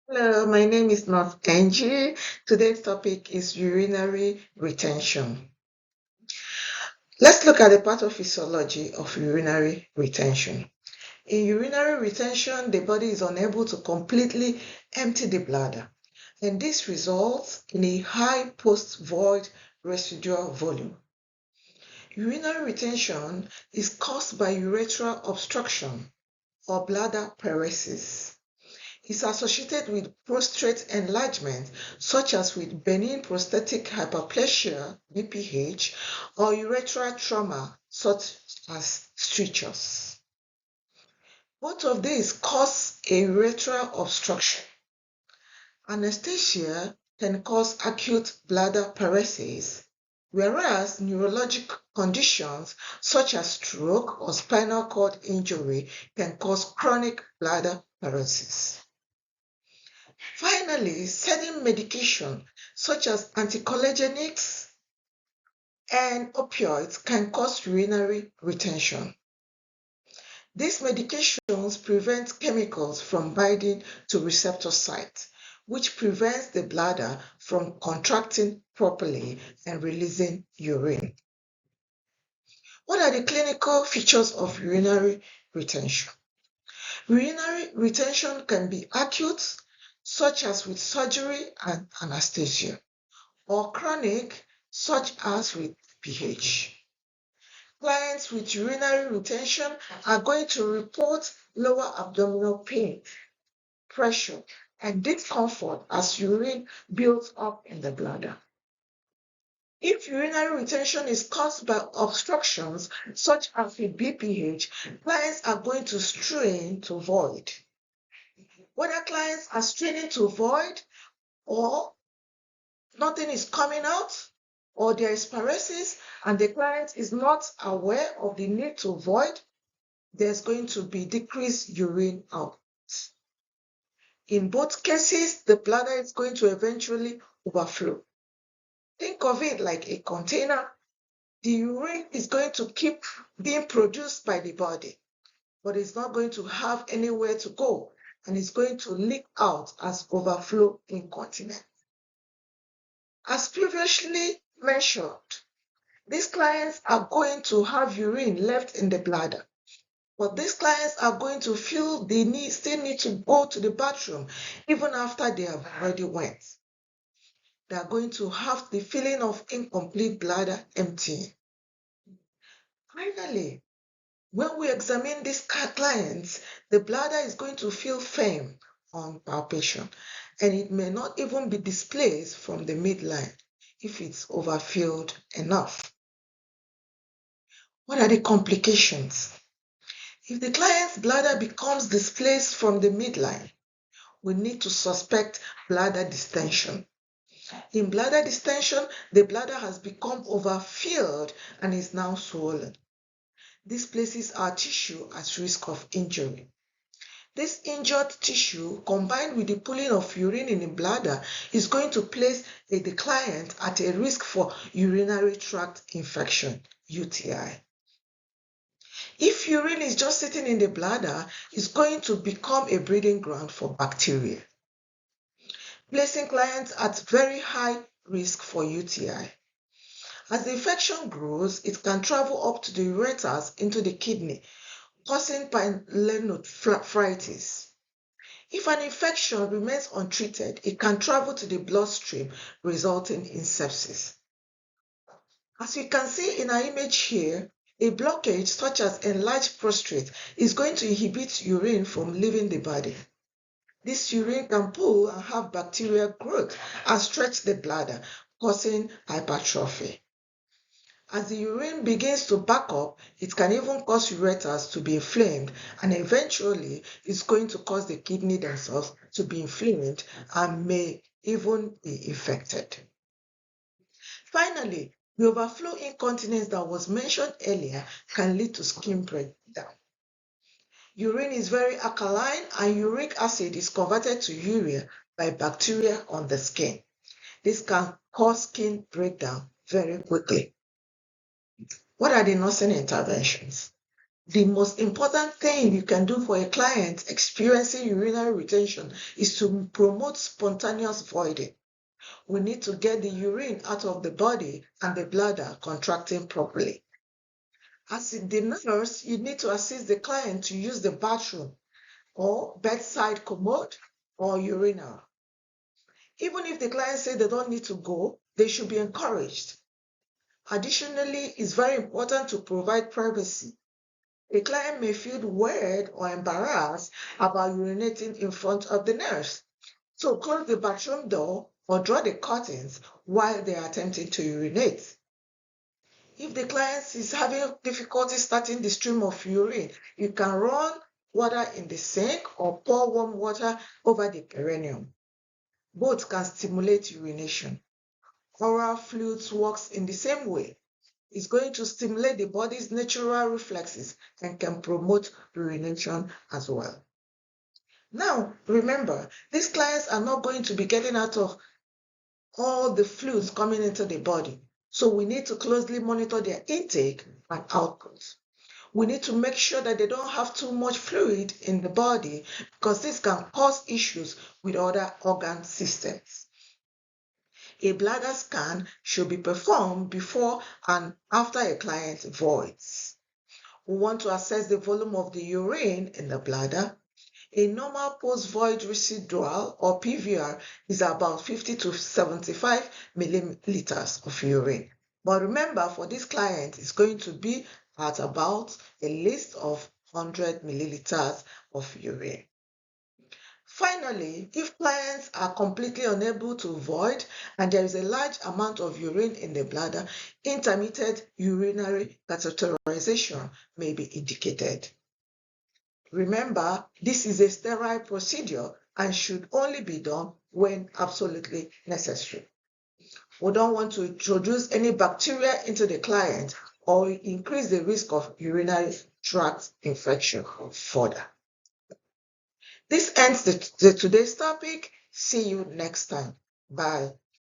Hello, my name is not Engee. Today's topic is urinary retention. Let's look at the pathophysiology of urinary retention. In urinary retention, the body is unable to completely empty the bladder, and this results in a high post-void residual volume. Urinary retention is caused by urethral obstruction or bladder paresis. Is associated with prostate enlargement, such as with benign prostatic hyperplasia (BPH) or urethral trauma, such as strictures. Both of these cause a urethral obstruction. Anesthesia can cause acute bladder paresis, whereas neurologic conditions such as stroke or spinal cord injury can cause chronic bladder paresis. Finally, certain medication such as anticholinergics and opioids can cause urinary retention. These medications prevent chemicals from binding to receptor sites, which prevents the bladder from contracting properly and releasing urine. What are the clinical features of urinary retention? Urinary retention can be acute, such as with surgery and anesthesia, or chronic, such as with pH. Clients with urinary retention are going to report lower abdominal pain, pressure, and discomfort as urine builds up in the bladder. If urinary retention is caused by obstructions, such as with BPH, clients are going to strain to void. Whether clients are straining to void or nothing is coming out, or there is paresis and the client is not aware of the need to void, there's going to be decreased urine output. In both cases, the bladder is going to eventually overflow. Think of it like a container. The urine is going to keep being produced by the body, but it's not going to have anywhere to go, and it's going to leak out as overflow incontinence. As previously mentioned, these clients are going to have urine left in the bladder, but these clients are going to feel they still need to go to the bathroom even after they have already went. They are going to have the feeling of incomplete bladder emptying. Finally, when we examine these clients, the bladder is going to feel firm on palpation, and it may not even be displaced from the midline if it's overfilled enough. What are the complications? If the client's bladder becomes displaced from the midline, we need to suspect bladder distension. In bladder distension, the bladder has become overfilled and is now swollen. This places our tissue at risk of injury. This injured tissue, combined with the pooling of urine in the bladder, is going to place the client at a risk for urinary tract infection, UTI. If urine is just sitting in the bladder, it's going to become a breeding ground for bacteria, placing clients at very high risk for UTI. As the infection grows, it can travel up to the ureters into the kidney, causing pyelonephritis. If an infection remains untreated, it can travel to the bloodstream, resulting in sepsis. As you can see in our image here, a blockage such as enlarged prostate is going to inhibit urine from leaving the body. This urine can pool and have bacterial growth and stretch the bladder, causing hypertrophy. As the urine begins to back up, it can even cause ureters to be inflamed, and eventually it's going to cause the kidney themselves to be inflamed and may even be infected. Finally, the overflow incontinence that was mentioned earlier can lead to skin breakdown. Urine is very alkaline, and uric acid is converted to urea by bacteria on the skin. This can cause skin breakdown very quickly. What are the nursing interventions? The most important thing you can do for a client experiencing urinary retention is to promote spontaneous voiding. We need to get the urine out of the body and the bladder contracting properly. As the nurse, you need to assist the client to use the bathroom or bedside commode or urinal. Even if the client says they don't need to go, they should be encouraged. Additionally, it's very important to provide privacy. A client may feel weird or embarrassed about urinating in front of the nurse. So close the bathroom door or draw the curtains while they are attempting to urinate. If the client is having difficulty starting the stream of urine, you can run water in the sink or pour warm water over the perineum. Both can stimulate urination. Oral fluids works in the same way. It's going to stimulate the body's natural reflexes and can promote urination as well. Now, remember, these clients are not going to be getting out of all the fluids coming into the body. So we need to closely monitor their intake and output. We need to make sure that they don't have too much fluid in the body because this can cause issues with other organ systems. A bladder scan should be performed before and after a client voids. We want to assess the volume of the urine in the bladder. A normal post-void residual or PVR is about 50 to 75 milliliters of urine. But remember, for this client, it's going to be at about a list of 100 milliliters of urine. Finally, if clients are completely unable to void and there is a large amount of urine in the bladder, intermittent urinary catheterization may be indicated. Remember, this is a sterile procedure and should only be done when absolutely necessary. We don't want to introduce any bacteria into the client or increase the risk of urinary tract infection further. This ends the today's topic. See you next time. Bye.